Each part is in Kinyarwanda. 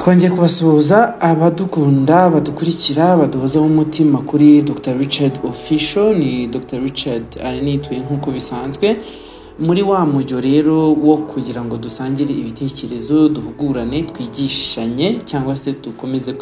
twongeye kubasuhuza abadukunda badukurikira baduhozaho umutima kuri Dr Richard Official. Ni Dr Richard aranituye nk'uko bisanzwe muri wa mujyo rero wo kugira ngo dusangire ibitekerezo, duhugurane, twigishanye cyangwa se dukomeze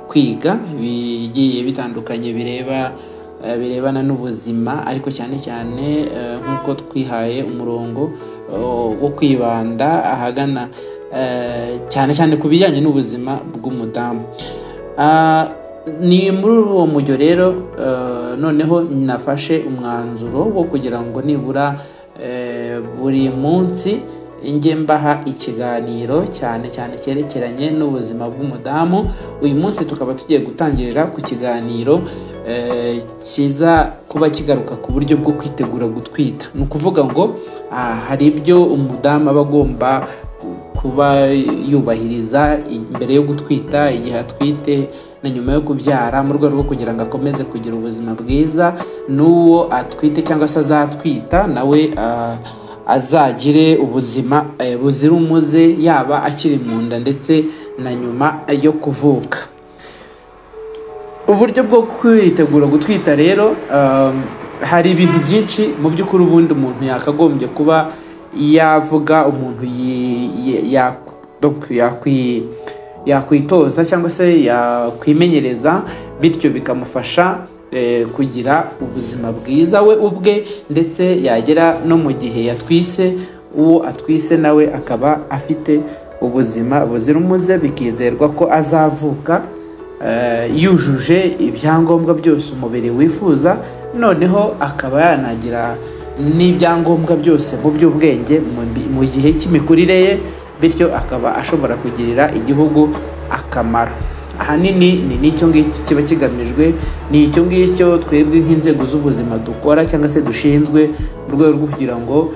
kwiga bigiye bitandukanye birebana n'ubuzima, ariko cyane cyane nk'uko twihaye umurongo wo kwibanda ahagana cyane ku bijyanye n'ubuzima bw'umudamu. Ni muri uwo mujyo rero noneho nafashe umwanzuro wo kugira ngo nibura buri munsi njye mbaha ikiganiro cyane cyerekeranye n'ubuzima bw'umudamu. Uyu munsi tukaba tugiye gutangirira ku kiganiro kiza kuba kigaruka ku buryo bwo kwitegura gutwita. Ni ukuvuga ngo hari ibyo umudamu aba agomba kuba yubahiriza imbere yo gutwita, igihe atwite na nyuma yo kubyara, mu rwego rwo kugira ngo akomeze kugira ubuzima bwiza, n'uwo atwite cyangwa se azatwita nawe azagire ubuzima buzira umuze, yaba akiri mu nda ndetse na nyuma yo kuvuka. Uburyo bwo kwitegura gutwita rero hari ibintu byinshi mu by'ukuri ubundi umuntu yakagombye kuba yavuga, umuntu yakwitoza cyangwa se yakwimenyereza, bityo bikamufasha kugira ubuzima bwiza we ubwe, ndetse yagera no mu gihe yatwise, uwo atwise nawe akaba afite ubuzima buzira umuze, bikizerwa ko azavuka yujuje ibyangombwa byose umubiri wifuza, noneho akaba yanagira n'ibyangombwa byose mu by'ubwenge mu gihe cy'imikurire ye, bityo akaba ashobora kugirira igihugu akamaro. Ahanini ni n'icyo ngicyo kiba kigamijwe, ni icyo ngicyo twebwe nk'inzego z'ubuzima dukora cyangwa se dushinzwe, mu rwego rwo kugira ngo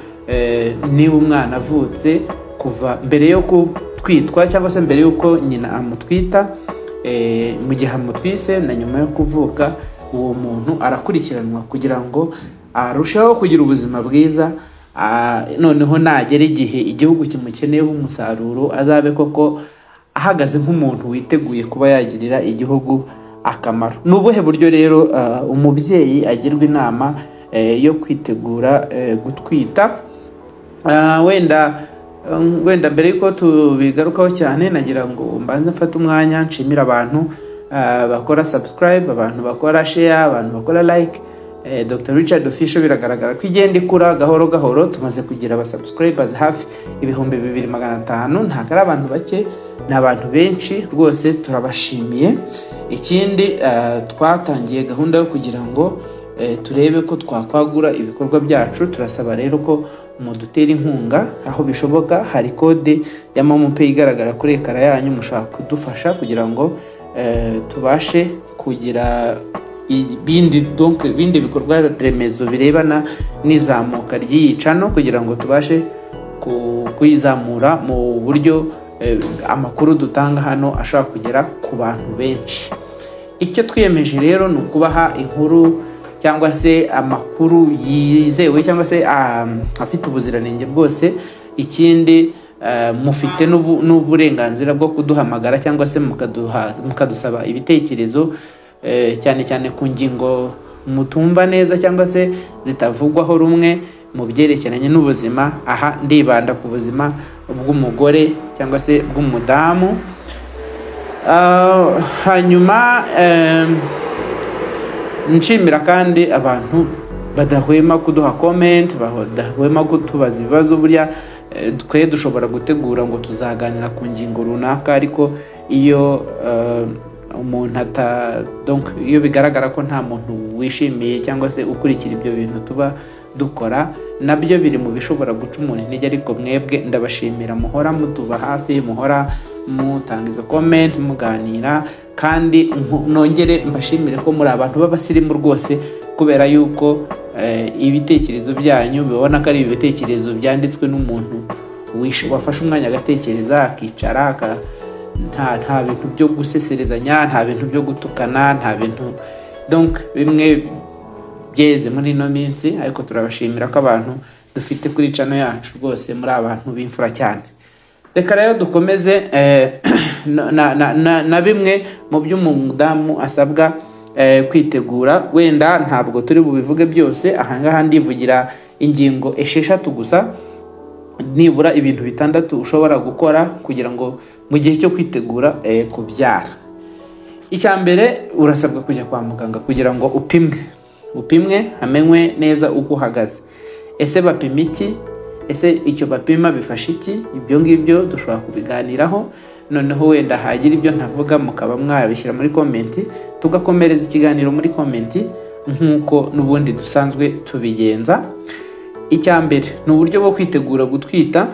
niba umwana avutse, kuva mbere yo gutwitwa cyangwa se mbere y'uko nyina amutwita, mu gihe amutwise na nyuma yo kuvuka, uwo muntu arakurikiranwa kugira ngo arushaho kugira ubuzima bwiza, noneho nagera igihe igihugu kimukeneyeho umusaruro, azabe koko ahagaze nk'umuntu witeguye kuba yagirira igihugu akamaro. Ni ubuhe buryo rero umubyeyi agirwa inama yo kwitegura gutwita? Wenda mbere yuko tubigarukaho cyane, nagira ngo mbanze mfate umwanya nshimira abantu bakora subscribe, abantu bakora share, abantu bakora like. Dr Richard Official biragaragara ko igenda ikura gahoro. Tumaze kugira aba subscribers hafi 2500. Ntabwo ari abantu bake, ni abantu benshi rwose, turabashimiye. Ikindi twatangiye gahunda yo kugira ngo turebe ko twakwagura ibikorwa byacu. Turasaba rero ko mudutera inkunga aho bishoboka. Hari kode ya MomoPay igaragara kuri ekara yanyu, mushaka kudufasha kugira ngo tubashe kugira ibindi bikorwa remezo birebana n'izamuka ry'iyicano, kugira ngo tubashe kuyizamura mu buryo amakuru dutanga hano ashobora kugera ku bantu benshi. Icyo twiyemeje rero ni ukubaha inkuru cyangwa se amakuru yizewe cyangwa se afite ubuziranenge bwose. Ikindi mufite n'uburenganzira bwo kuduhamagara cyangwa se mukadusaba ibitekerezo, cyane ku ngingo mutumva neza cyangwa se zitavugwaho rumwe mu byerekeranye n'ubuzima. Aha ndibanda ku buzima bw'umugore cyangwa se bw'umudamu. Hanyuma nshimira kandi abantu badahwema kuduha comment, badahwema kutubaza ibibazo. Burya twe dushobora gutegura ngo tuzaganira ku ngingo runaka, ariko iyo umuntu iyo bigaragara ko nta muntu wishimiye cyangwa se ukurikira ibyo bintu tuba dukora, nabyo biri mu bishobora guca umuntu intege. Ariko mwebwe ndabashimira, muhora mutuba hafi, muhora mutanga izo comment, muganira, kandi nongere mbashimire ko muri abantu b'abasirimu rwose, kubera yuko ibitekerezo byanyu bibona ko ari ibitekerezo byanditswe n'umuntu wafashe umwanya agatekereza, akicara, nta bintu byo guseserezanya, nta bintu byo gutukana, nta bintu bimwe byeze muri ino minsi. Ariko turabashimira ko abantu dufite kuri channel yacu rwose muri abantu b'imfura cyane. Reka rero dukomeze na bimwe mu byo umudamu asabwa kwitegura. Wenda ntabwo turi bubivuge byose, ahangaha ndivugira ingingo 6 gusa, nibura ibintu 6 ushobora gukora kugira ngo mu gihe cyo kwitegura kubyara. Icya mbere, urasabwa kujya kwa muganga kugira ngo upimwe hamenywe neza uko uhagaze. Ese bapima iki? Ese icyo bapima bifasha iki? Ibyo ngibyo dushobora kubiganiraho, noneho wenda hagira ibyo ntavuga mukaba mwabishyira muri komenti, tugakomereza ikiganiro muri komenti nk'uko n'ubundi dusanzwe tubigenza. Icya mbere ni uburyo bwo kwitegura gutwita.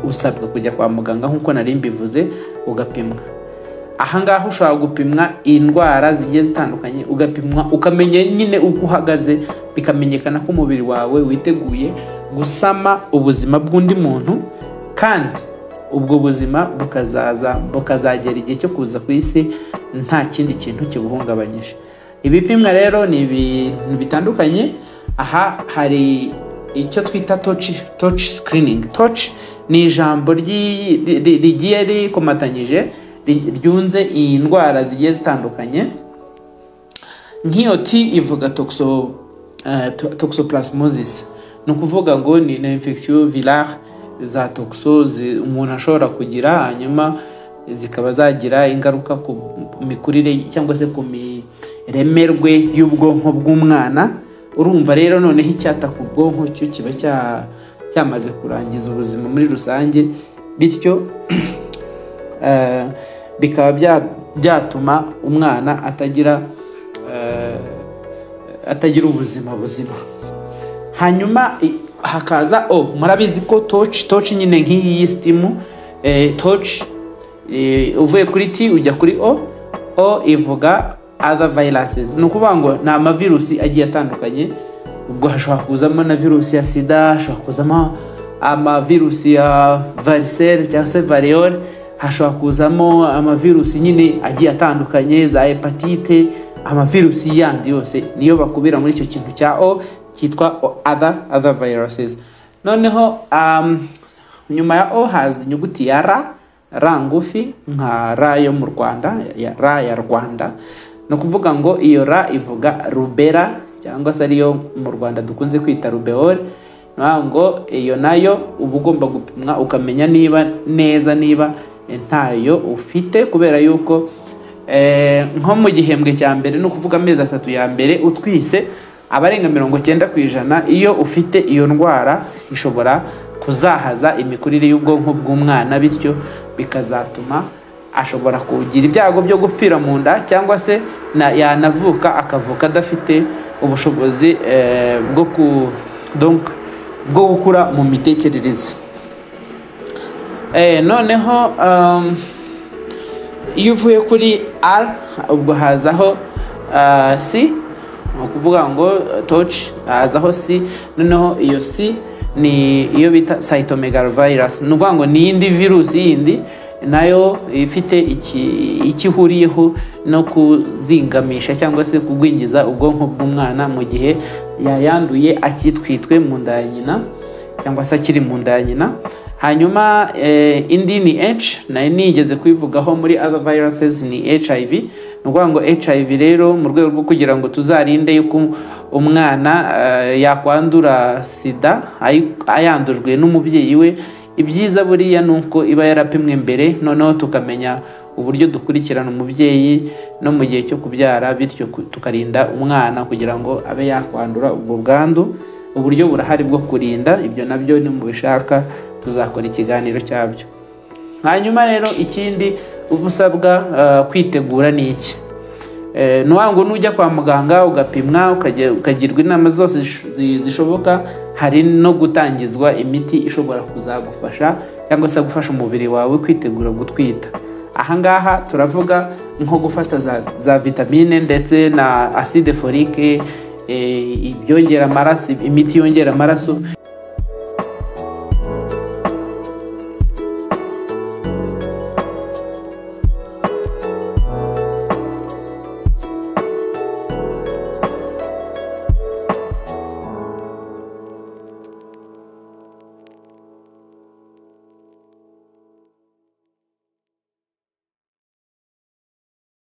Usabwa kujya kwa muganga nk'uko nari mbivuze, ugapimwa. Ahangaha ushobora gupimwa indwara zigiye zitandukanye, ugapimwa ukamenya nyine uko uhagaze, bikamenyekana ko umubiri wawe witeguye gusama ubuzima bw'undi muntu, kandi ubwo buzima bukazagera igihe cyo kuza ku isi nta kindi kintu kibuhungabanyije. Ibipimwa rero ni ibintu bitandukanye. Aha hari icyo twita touch screening. Touch ni ijambo rigiye rikomatanyije ryunze indwara zigiye zitandukanye. Nk'iyo T ivuga toxoplasmosis, ni ukuvuga ngo ni infection virale za toxo umuntu ashobora kugira, hanyuma zikaba zagira ingaruka ku mikurire cyangwa se ku miremerwe y'ubwonko bw'umwana. Urumva rero noneho icyata ku bwonko cyo kiba cyamaze kurangiza ubuzima muri rusange, bityo bikaba byatuma umwana atagira ubuzima buzima. Hanyuma hakaza murabizi ko touch nyine nk'iyi y'isitimu. Touch uvuye kuri T ujya kuri O ivuga other viruses, ni ukuvuga ngo ni amavirusi agiye atandukanye. Ubwo hashobora kuzamo na virusi ya sida, hashobora kuzamo amavirusi ya varicelle cyangwa se variole, hashobora kuzamo amavirusi nyine agiye atandukanye za hepatite, amavirusi yandi yose niyo bakubira muri icyo kintu cya O cyitwa other viruses. Noneho nyuma ya O haza inyuguti ya ra ngufi, nka ra yo mu Rwanda, ra ya Rwanda. No kuvuga ngo iyo ra ivuga rubella, cyangwa se ariyo mu Rwanda dukunze kwita rubeole. Ngo iyo nayo uba ugomba gupimwa ukamenya niba ntayo ufite, kubera yuko nko mu gihembwe cya mbere, no kuvuga amezi 3 ya mbere utwise, abarenga 90% iyo ufite iyo ndwara ishobora kuzahaza imikurire y'ubwonko bw'umwana, bityo bikazatuma ashobora kugira ibyago byo gupfira mu nda, cyangwa se yanavuka akavuka adafite ubushobozi bwo gukura mu mitekerereze. Noneho iyo uvuye kuri R ubwo hazaho C, ni ukuvuga ngo touch hazaho C. Noneho iyo C ni iyo bita cytomegalovirus, ni ukuvuga ngo ni indi virusi yindi nayo ifite ikihuriyeho no kuzingamisha cyangwa se kugwingiza ubwonko bw'umwana mu gihe yayanduye akitwitwe mu nda ya nyina cyangwa se akiri mu nda ya nyina. Hanyuma indi ni H, nayo nigeze kwivugaho muri other viruses, ni HIV. Ni ukuvuga ngo HIV rero mu rwego rwo kugira ngo tuzarinde yuko umwana yakwandura sida ayandujwe n'umubyeyi we, ibyiza buriya nuko iba yarapimwe mbere, noneho tukamenya uburyo dukurikirana umubyeyi no mu gihe cyo kubyara, bityo tukarinda umwana kugira ngo abe yakwandura ubwo bwandu. Uburyo burahari bwo kurinda ibyo, nabyo ni mu bishaka tuzakora ikiganiro cyabyo. Hanyuma rero ikindi ubusabwa kwitegura ni iki? Nuwango nujya kwa muganga ugapimwa ukagirwa inama zose zishoboka, hari no gutangizwa imiti ishobora kuzagufasha cyangwa se gufasha umubiri wawe kwitegura gutwita. Ahangaha turavuga nko gufata za vitamine ndetse na acide folique, ibyongera amaraso, imiti yongera amaraso.